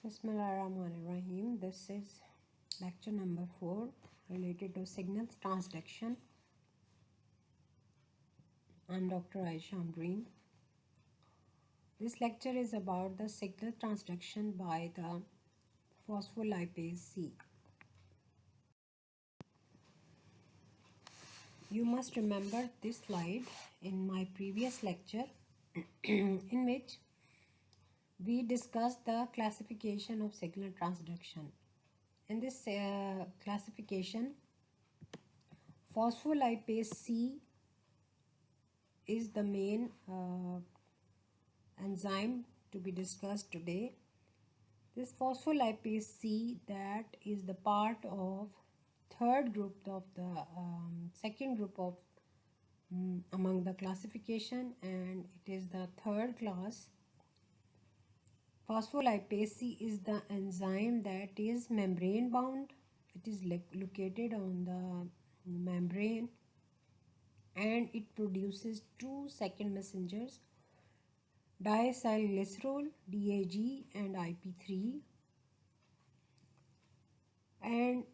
Bismillahirrahmanirrahim. This is lecture number 4 related to signal transduction. I'm Dr. Aisha Ambreen. This lecture is about the signal transduction by the phospholipase C. You must remember this slide in my previous lecture in which we discussed the classification of signal transduction. In this classification, phospholipase C is the main enzyme to be discussed today. This phospholipase C, that is the part of third group of the second group of among the classification, and it is the third class. Phospholipase C is the enzyme that is membrane bound. It is located on the membrane and it produces two second messengers, diacylglycerol DAG and IP3, and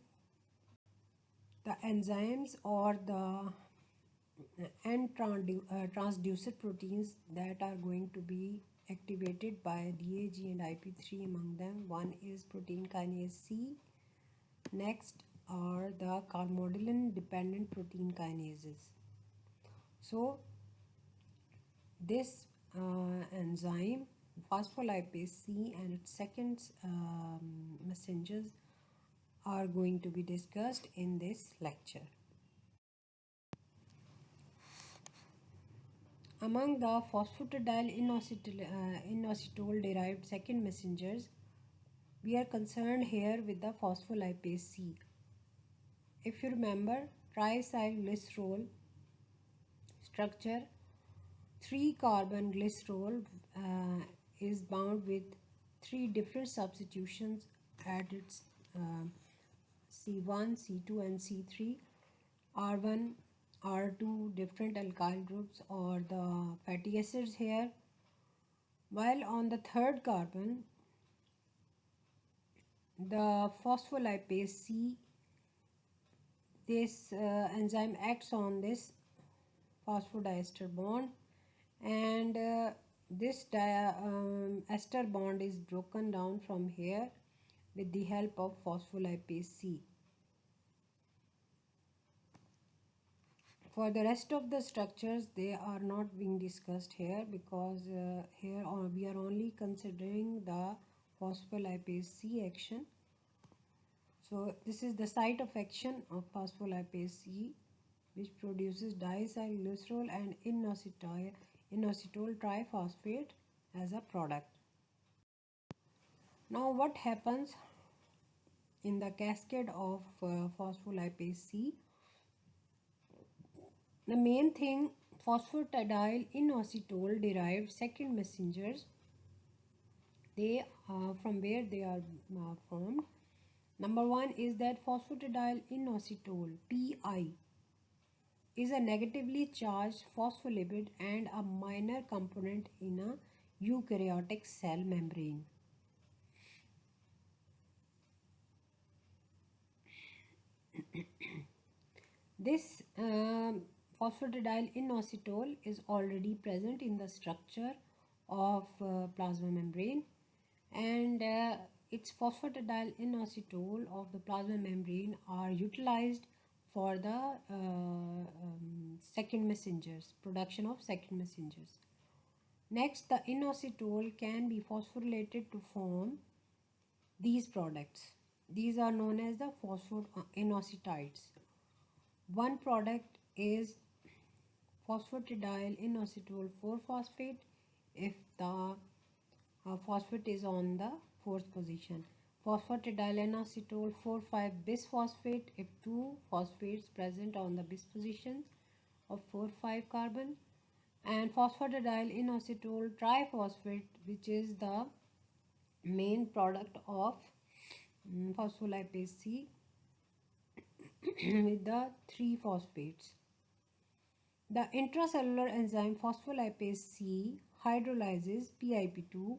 the enzymes or the transducer proteins that are going to be activated by DAG and IP3. Among them, one is protein kinase C. Next are the calmodulin dependent protein kinases. So this enzyme phospholipase C and its second messengers are going to be discussed in this lecture. Among the phosphatidylinositol derived second messengers, we are concerned here with the phospholipase C. If you remember, triacylglycerol structure, 3-carbon glycerol is bound with 3 different substitutions at its C1, C2 and C3, R1, R2 different alkyl groups or the fatty acids here, while on the third carbon the phospholipase C, this enzyme acts on this phosphodiester bond, and this ester bond is broken down from here with the help of phospholipase C. For the rest of the structures, they are not being discussed here because here we are only considering the phospholipase C action. So this is the site of action of phospholipase C, which produces diacylglycerol and inositol triphosphate as a product. Now what happens in the cascade of phospholipase C? The main thing, phosphatidylinositol derived second messengers, they from where they are formed. Number one is that phosphatidylinositol PI is a negatively charged phospholipid and a minor component in a eukaryotic cell membrane. This phosphatidylinositol is already present in the structure of plasma membrane, and its phosphatidylinositol of the plasma membrane are utilized for the second messengers, production of second messengers. Next, the inositol can be phosphorylated to form these products. These are known as the phosphatidylinositides. One product is phosphatidylinositol 4-phosphate if the phosphate is on the 4th position. Phosphatidylinositol 4,5-bisphosphate if 2 phosphates present on the bis position of 4,5 carbon, and phosphatidylinositol triphosphate, which is the main product of phospholipase C with the 3 phosphates. The intracellular enzyme phospholipase C hydrolyzes PIP2,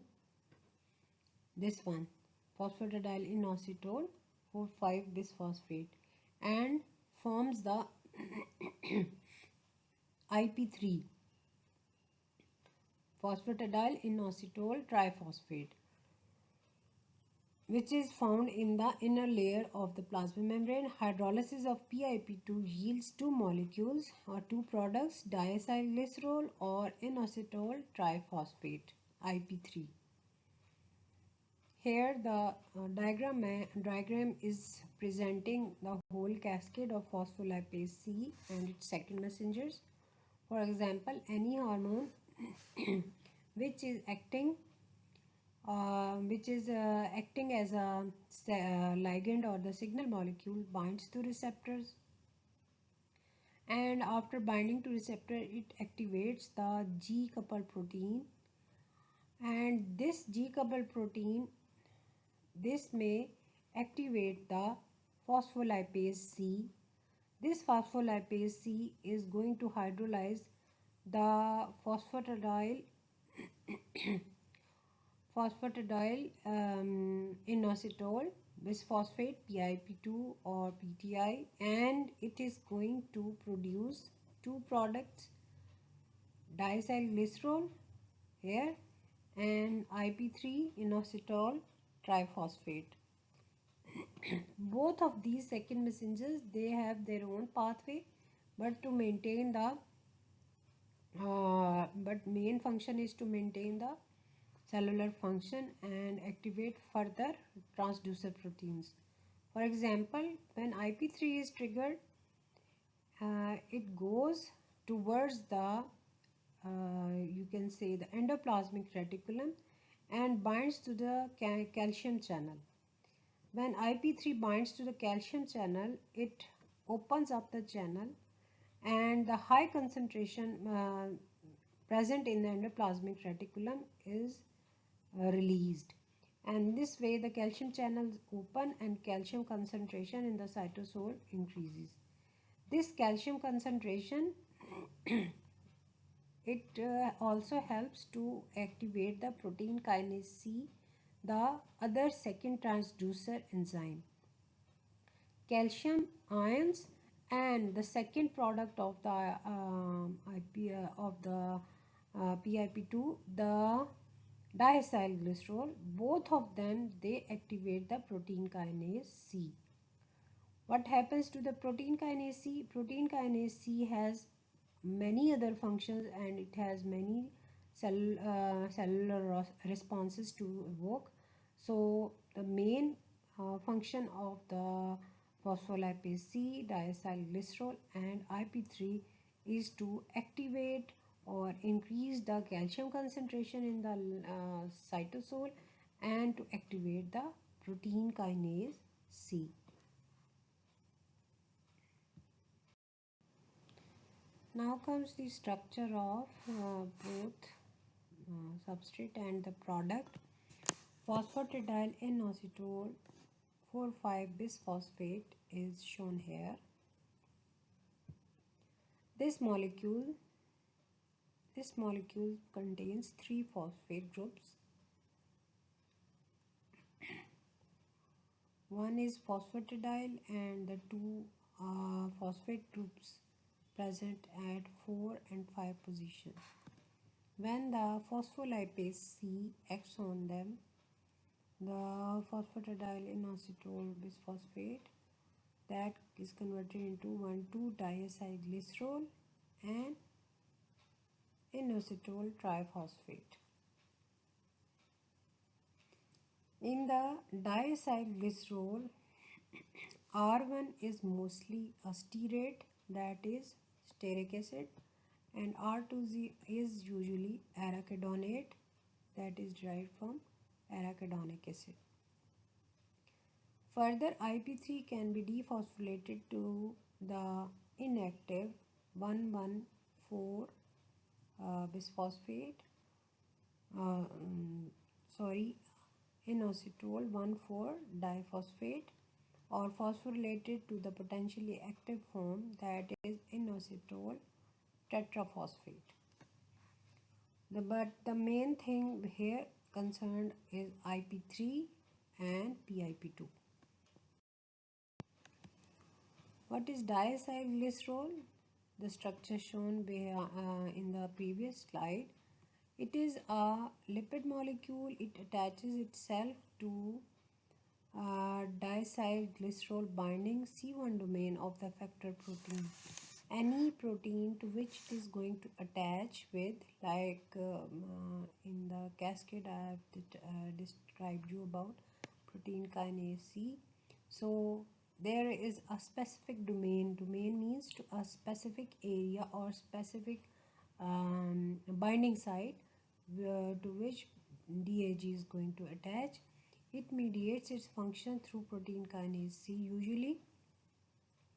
this one, phosphatidyl inositol 4,5-bisphosphate and forms the IP3, phosphatidyl inositol triphosphate, which is found in the inner layer of the plasma membrane. Hydrolysis of PIP2 yields two molecules or two products, diacylglycerol or inositol triphosphate, IP3. Here the diagram is presenting the whole cascade of phospholipase C and its second messengers. For example, any hormone which is acting as a ligand or the signal molecule binds to receptors, and after binding to receptor it activates the G coupled protein, and this G coupled protein, this may activate the phospholipase C. This phospholipase C is going to hydrolyze the phosphatidyl inositol bisphosphate PIP2 or PTI, and it is going to produce two products, diacylglycerol here and IP3 inositol triphosphate. Both of these second messengers, they have their own pathway, but to maintain the main function is to maintain the cellular function and activate further transducer proteins. For example, when IP3 is triggered, it goes towards the you can say the endoplasmic reticulum and binds to the calcium channel. When IP3 binds to the calcium channel, it opens up the channel and the high concentration present in the endoplasmic reticulum is released, and this way the calcium channels open and calcium concentration in the cytosol increases. This calcium concentration it also helps to activate the protein kinase C, the other second transducer enzyme. Calcium ions and the second product of the PIP2, the diacylglycerol, both of them they activate the protein kinase C. What happens to the protein kinase C? Protein kinase C has many other functions and it has many cellular responses to evoke. So the main function of the phospholipase C, diacylglycerol and IP3 is to activate or increase the calcium concentration in the cytosol and to activate the protein kinase C. Now comes the structure of both substrate and the product. Phosphatidyl inositol 4,5-bisphosphate is shown here. This molecule contains 3 phosphate groups. One is phosphatidyl and the 2 phosphate groups present at 4 and 5 position. When the phospholipase C acts on them, the phosphatidyl inositol bisphosphate that is converted into 1,2-diacylglycerol and inositol triphosphate. In the diacylglycerol, R1 is mostly a stearate, that is stearic acid, and R2 is usually arachidonate, that is derived from arachidonic acid. Further, IP3 can be dephosphorylated to the inactive 1,1,4 bisphosphate, inositol 1,4-diphosphate, or phosphorylated to the potentially active form, that is inositol tetraphosphate. But the main thing here concerned is IP3 and PIP2. What is diacylglycerol? The structure shown in the previous slide. It is a lipid molecule. It attaches itself to diacylglycerol binding C1 domain of the effector protein. Any protein to which it is going to attach with, like in the cascade I have described you about protein kinase C. So there is a specific domain. Domain means to a specific area or specific binding site to which DAG is going to attach. It mediates its function through protein kinase C usually,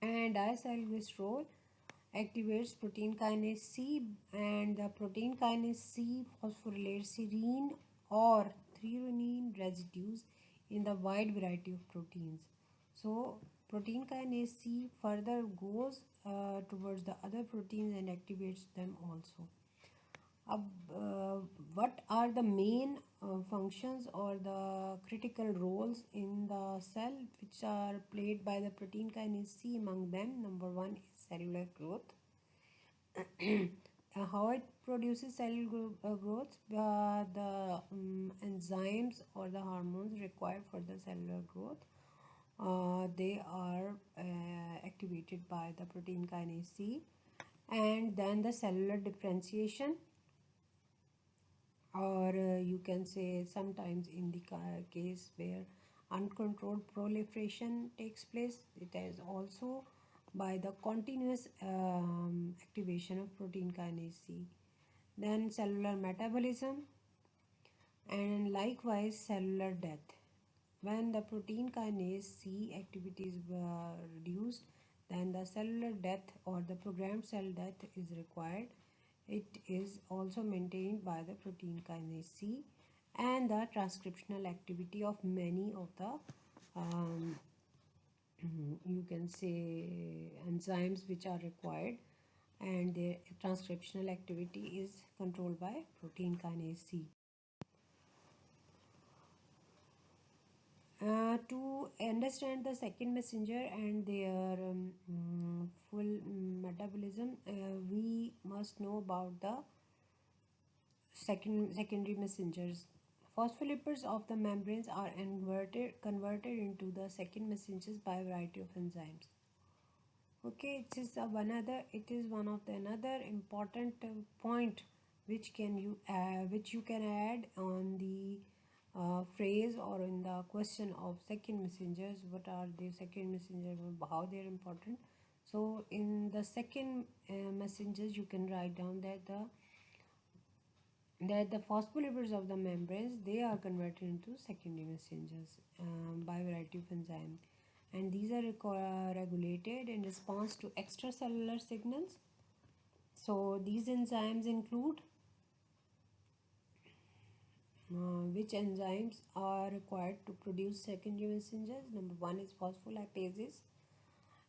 and diacylglycerol activates protein kinase C, and the protein kinase C phosphorylates serine or threonine residues in the wide variety of proteins. So protein kinase C further goes towards the other proteins and activates them also. What are the main functions or the critical roles in the cell which are played by the protein kinase C? Among them, number one is cellular growth. How it produces cellular growth? The enzymes or the hormones required for the cellular growth, they are activated by the protein kinase C. And then the cellular differentiation, or you can say sometimes in the case where uncontrolled proliferation takes place, it is also by the continuous activation of protein kinase C. Then cellular metabolism, and likewise cellular death. When the protein kinase C activities were reduced, then the cellular death or the programmed cell death is required. It is also maintained by the protein kinase C and the transcriptional activity of many of the you can say enzymes which are required, and their transcriptional activity is controlled by protein kinase C. To understand the second messenger and their full metabolism, we must know about the secondary messengers. Phospholipids of the membranes are converted into the second messengers by a variety of enzymes. Okay, it is one of the another important point which you can add on the phrase or in the question of second messengers. What are the second messengers? How they are important? So in the second messengers, you can write down that the phospholipids of the membranes, they are converted into secondary messengers by a variety of enzymes, and these are regulated in response to extracellular signals. So these enzymes include which enzymes are required to produce secondary messengers. Number one is phospholipases.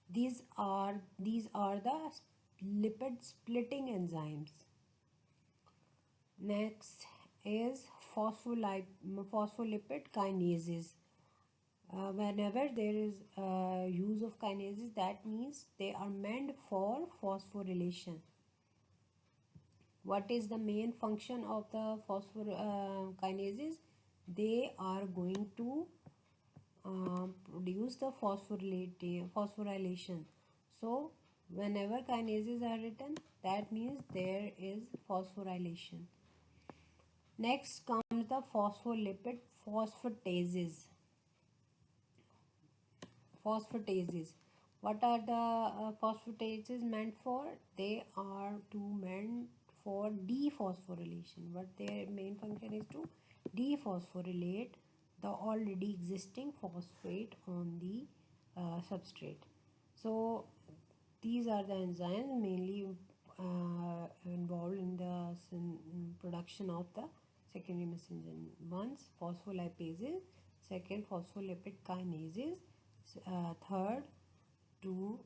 These are the lipid splitting enzymes. Next is phospholipid kinases. Whenever there is use of kinases, that means they are meant for phosphorylation. What is the main function of the kinases? They are going to produce the phosphorylation. So whenever kinases are written, that means there is phosphorylation. Next comes the phospholipid phosphatases. Phosphatases. What are the phosphatases meant for? They are meant for dephosphorylation. What their main function is to dephosphorylate the already existing phosphate on the substrate. So these are the enzymes mainly involved in the production of the secondary messenger. One, phospholipases. Second, phospholipid kinases. Third, to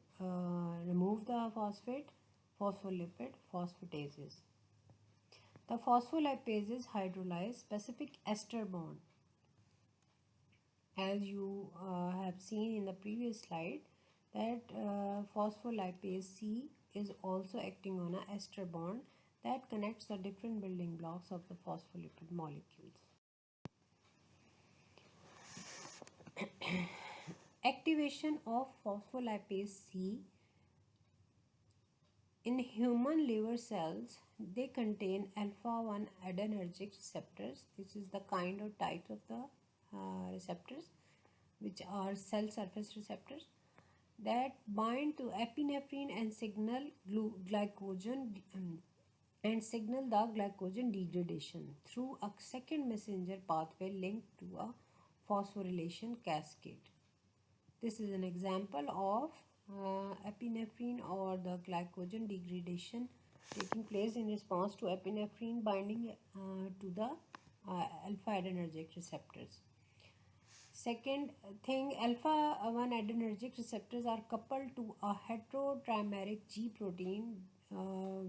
remove the phosphate, phospholipid phosphatases. The phospholipases hydrolyze specific ester bond, as you have seen in the previous slide, that phospholipase C is also acting on a ester bond that connects the different building blocks of the phospholipid molecules. Activation of phospholipase C in human liver cells, they contain alpha 1 adrenergic receptors. This is the kind or type of the receptors, which are cell surface receptors that bind to epinephrine and signal glycogen and signal the glycogen degradation through a second messenger pathway linked to a phosphorylation cascade. This is an example of epinephrine or the glycogen degradation taking place in response to epinephrine binding to the alpha adrenergic receptors. Second thing, alpha 1 adrenergic receptors are coupled to a heterotrimeric G protein,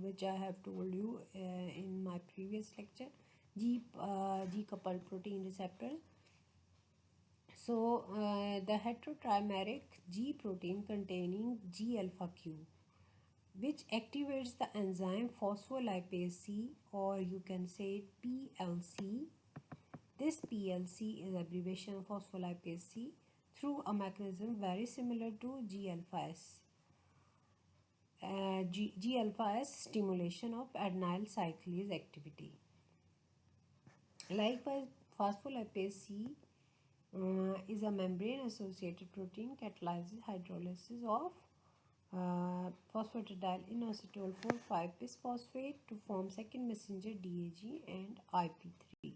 which I have told you in my previous lecture, G coupled protein receptors. So, the heterotrimeric G protein containing G alpha Q, which activates the enzyme phospholipase C, or you can say PLC. This PLC is abbreviation of phospholipase C through a mechanism very similar to G alpha S. G alpha S stimulation of adenyl cyclase activity. Likewise, phospholipase C is a membrane-associated protein catalyzes hydrolysis of phosphatidyl inositol 4,5 bisphosphate to form second messenger DAG and IP3.